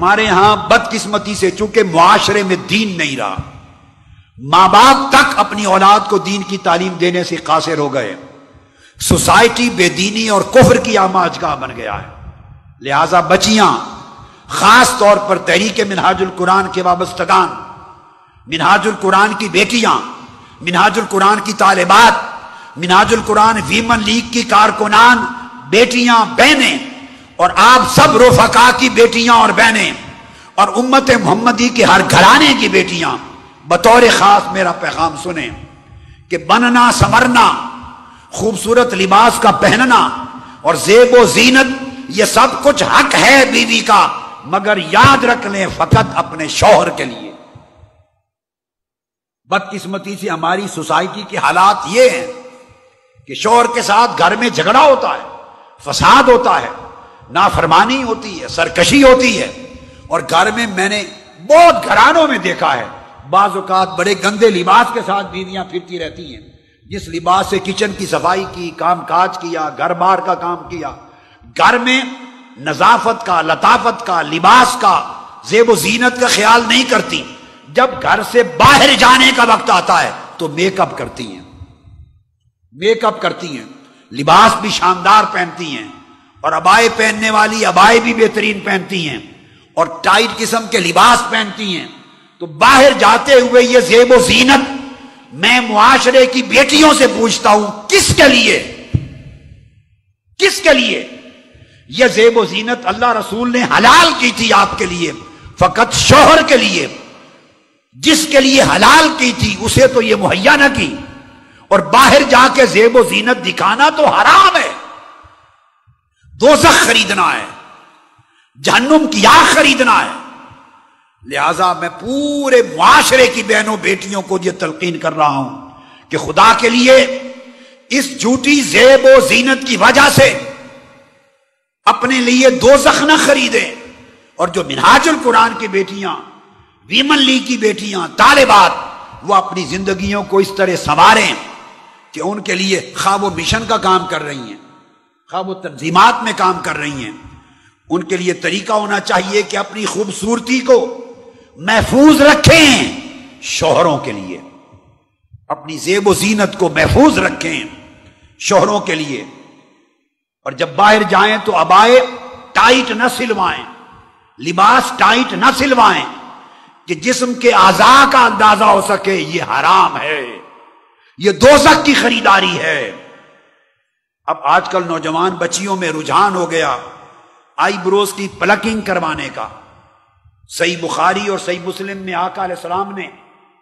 ہمارے ہاں بدقسمتی سے چونکہ معاشرے میں دین نہیں رہا، ماں باپ تک اپنی اولاد کو دین کی تعلیم دینے سے قاصر ہو گئے، سوسائٹی بے دینی اور کفر کی آماج گاہ بن گیا ہے۔ لہذا بچیاں، خاص طور پر تحریک منہاج القرآن کے وابستگان، منہاج القرآن کی بیٹیاں، منہاج القرآن کی طالبات، منہاج القرآن ویمن لیگ کی کارکنان، بیٹیاں، بہنیں، اور آپ سب رفقا کی بیٹیاں اور بہنیں، اور امت محمدی کے ہر گھرانے کی بیٹیاں بطور خاص میرا پیغام سنیں کہ بننا، سنورنا، خوبصورت لباس کا پہننا اور زیب و زینت، یہ سب کچھ حق ہے بیوی کا، مگر یاد رکھ لیں فقط اپنے شوہر کے لیے۔ بدقسمتی سے ہماری سوسائٹی کے حالات یہ ہیں کہ شوہر کے ساتھ گھر میں جھگڑا ہوتا ہے، فساد ہوتا ہے، نافرمانی ہوتی ہے، سرکشی ہوتی ہے، اور گھر میں نے بہت گھرانوں میں دیکھا ہے بعض اوقات بڑے گندے لباس کے ساتھ بیویاں پھرتی رہتی ہیں، جس لباس سے کچن کی صفائی کی، کام کاج کیا، گھر بار کا کام کیا، گھر میں نظافت کا، لطافت کا، لباس کا، زیب و زینت کا خیال نہیں کرتی، جب گھر سے باہر جانے کا وقت آتا ہے تو میک اپ کرتی ہیں، میک اپ کرتی ہیں، لباس بھی شاندار پہنتی ہیں، اور عبائے پہننے والی عبائے بھی بہترین پہنتی ہیں، اور ٹائٹ قسم کے لباس پہنتی ہیں، تو باہر جاتے ہوئے یہ زیب و زینت میں معاشرے کی بیٹیوں سے پوچھتا ہوں کس کے لیے؟ کس کے لیے؟ یہ زیب و زینت اللہ رسول نے حلال کی تھی آپ کے لیے، فقط شوہر کے لیے، جس کے لیے حلال کی تھی اسے تو یہ مہیا نہ کی، اور باہر جا کے زیب و زینت دکھانا تو حرام ہے، دوزخ خریدنا ہے، جہنم کی آگ خریدنا ہے۔ لہذا میں پورے معاشرے کی بہنوں بیٹیوں کو یہ تلقین کر رہا ہوں کہ خدا کے لیے اس جھوٹی زیب و زینت کی وجہ سے اپنے لیے دوزخ نہ خریدیں، اور جو منہاج القرآن کی بیٹیاں، ویمن لیگ کی بیٹیاں، طالبات، وہ اپنی زندگیوں کو اس طرح سنواریں کہ ان کے لیے خواہ وہ مشن کا کام کر رہی ہیں، خواہ وہ تنظیمات میں کام کر رہی ہیں، ان کے لیے طریقہ ہونا چاہیے کہ اپنی خوبصورتی کو محفوظ رکھیں، شوہروں کے لیے اپنی زیب و زینت کو محفوظ رکھیں، شوہروں کے لیے، اور جب باہر جائیں تو عبائے ٹائٹ نہ سلوائیں، لباس ٹائٹ نہ سلوائیں کہ جسم کے اعضاء کا اندازہ ہو سکے، یہ حرام ہے، یہ دوزخ کی خریداری ہے۔ اب آج کل نوجوان بچیوں میں رجحان ہو گیا آئی بروز کی پلکنگ کروانے کا۔ صحیح بخاری اور صحیح مسلم میں آقا علیہ السلام نے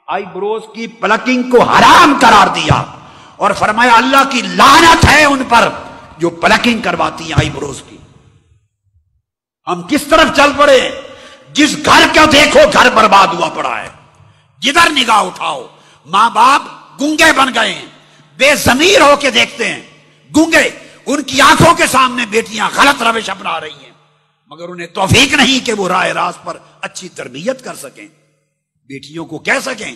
آئی بروز کی پلکنگ کو حرام قرار دیا اور فرمایا اللہ کی لعنت ہے ان پر جو پلکنگ کرواتی ہیں آئی بروز کی۔ ہم کس طرف چل پڑے؟ جس گھر کا دیکھو گھر برباد ہوا پڑا ہے، جدھر نگاہ اٹھاؤ ماں باپ گونگے بن گئے ہیں، بے ضمیر ہو کے دیکھتے ہیں، گونگے، ان کی آنکھوں کے سامنے بیٹیاں غلط روش اپنا رہی ہیں، مگر انہیں توفیق نہیں کہ وہ راہ راست پر اچھی تربیت کر سکیں، بیٹیوں کو کہہ سکیں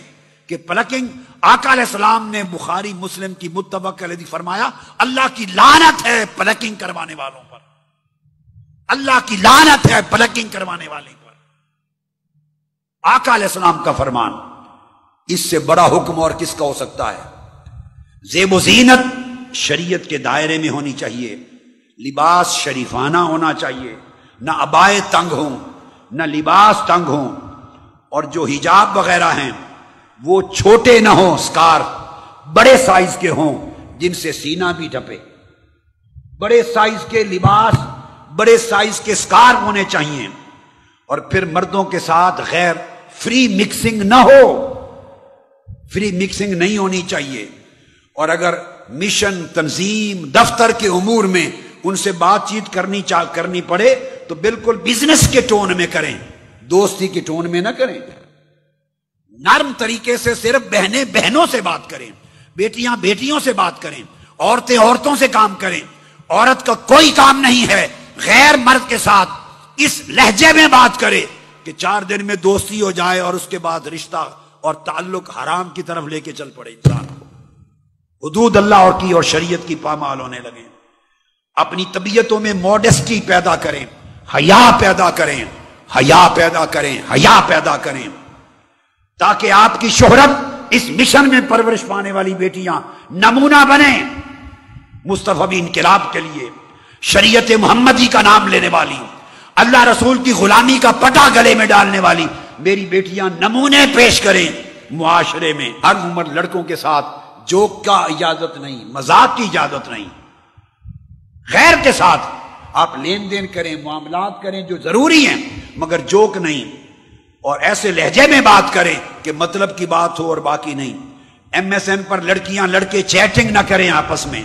کہ پلکنگ۔ آقا علیہ السلام نے بخاری مسلم کی متفق علیہ فرمایا اللہ کی لعنت ہے پلکنگ کروانے والوں پر، اللہ کی لعنت ہے پلکنگ کروانے والے پر۔ آقا علیہ السلام کا فرمان، اس سے بڑا حکم اور کس کا ہو سکتا ہے؟ زیب و زینت شریعت کے دائرے میں ہونی چاہیے، لباس شریفانہ ہونا چاہیے، نہ عبائے تنگ ہوں، نہ لباس تنگ ہوں، اور جو حجاب وغیرہ ہیں وہ چھوٹے نہ ہوں، سکارف بڑے سائز کے ہوں جن سے سینہ بھی ڈھپے، بڑے سائز کے لباس، بڑے سائز کے سکارف ہونے چاہیے، اور پھر مردوں کے ساتھ غیر فری مکسنگ نہ ہو، فری مکسنگ نہیں ہونی چاہیے، اور اگر مشن، تنظیم، دفتر کے امور میں ان سے بات چیت کرنی پڑے تو بالکل بزنس کے ٹون میں کریں، دوستی کے ٹون میں نہ کریں، نرم طریقے سے صرف بہنیں بہنوں سے بات کریں، بیٹیاں بیٹیوں سے بات کریں، عورتیں عورتوں سے کام کریں۔ عورت کا کوئی کام نہیں ہے غیر مرد کے ساتھ اس لہجے میں بات کرے کہ 4 دن میں دوستی ہو جائے اور اس کے بعد رشتہ اور تعلق حرام کی طرف لے کے چل پڑے، انسان حدود اللہ اور شریعت کی پامال ہونے لگے۔ اپنی طبیعتوں میں موڈسٹی پیدا کریں، حیا پیدا کریں، حیا پیدا کریں، حیا پیدا کریں، تاکہ آپ کی شہرت اس مشن میں پرورش پانے والی بیٹیاں نمونہ بنیں، مصطفی انقلاب کے لیے، شریعت محمدی کا نام لینے والی، اللہ رسول کی غلامی کا پٹا گلے میں ڈالنے والی میری بیٹیاں نمونے پیش کریں معاشرے میں۔ ہر عمر لڑکوں کے ساتھ جوک کا اجازت نہیں، مذاق کی اجازت نہیں، غیر کے ساتھ آپ لین دین کریں، معاملات کریں جو ضروری ہیں، مگر جوک نہیں، اور ایسے لہجے میں بات کریں کہ مطلب کی بات ہو اور باقی نہیں۔ ایم ایس این پر لڑکیاں لڑکے چیٹنگ نہ کریں، آپس میں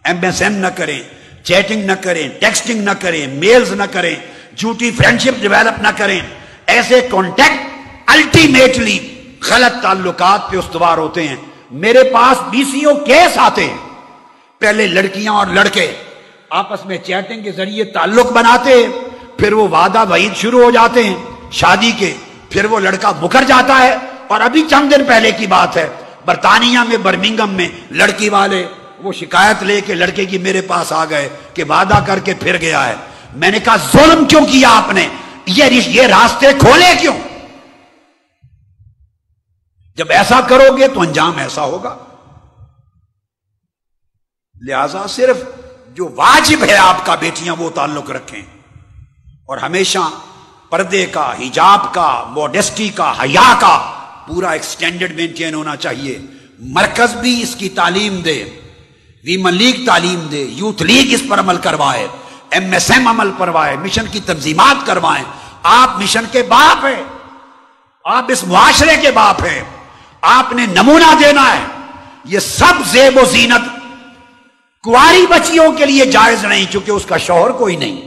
ایم ایس این نہ کریں، چیٹنگ نہ کریں، ٹیکسٹنگ نہ کریں، میلز نہ کریں، جھوٹی فرینڈشپ ڈیولپ نہ کریں۔ ایسے کانٹیکٹ الٹیمیٹلی غلط تعلقات پہ استوار ہوتے ہیں۔ میرے پاس BCO کیس آتے ہیں، پہلے لڑکیاں اور لڑکے آپس میں چیٹنگ کے ذریعے تعلق بناتے ہیں، پھر وہ وعدہ وعید شروع ہو جاتے ہیں شادی کے، پھر وہ لڑکا مکر جاتا ہے۔ اور ابھی چند دن پہلے کی بات ہے، برطانیہ میں برمنگم میں لڑکی والے وہ شکایت لے کے لڑکے کی میرے پاس آ گئے کہ وعدہ کر کے پھر گیا ہے۔ میں نے کہا ظلم کیوں کیا آپ نے، یہ راستے کھولے کیوں؟ جب ایسا کرو گے تو انجام ایسا ہوگا۔ لہذا صرف جو واجب ہے آپ کا، بیٹیاں وہ تعلق رکھیں، اور ہمیشہ پردے کا، حجاب کا، موڈسٹی کا، حیا کا پورا ایکسٹینڈڈ مینٹین ہونا چاہیے۔ مرکز بھی اس کی تعلیم دے، ویمن لیگ تعلیم دے، یوتھ لیگ اس پر عمل کروائے، MSM عمل کروائے، مشن کی تنظیمات کروائیں۔ آپ مشن کے باپ ہیں، آپ اس معاشرے کے باپ ہیں، آپ نے نمونہ دینا ہے۔ یہ سب زیب و زینت کنواری بچیوں کے لیے جائز نہیں، چونکہ اس کا شوہر کوئی نہیں۔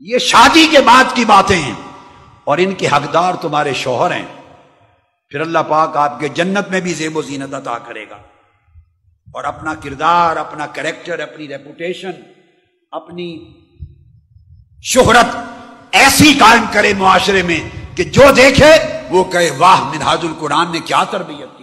یہ شادی کے بعد کی باتیں ہیں، اور ان کے حقدار تمہارے شوہر ہیں۔ پھر اللہ پاک آپ کے جنت میں بھی زیب و زینت عطا کرے گا، اور اپنا کردار، اپنا کریکٹر، اپنی ریپوٹیشن، اپنی شہرت ایسی قائم کرے معاشرے میں کہ جو دیکھے وہ کہے واہ منہاج القرآن نے کیا تربیت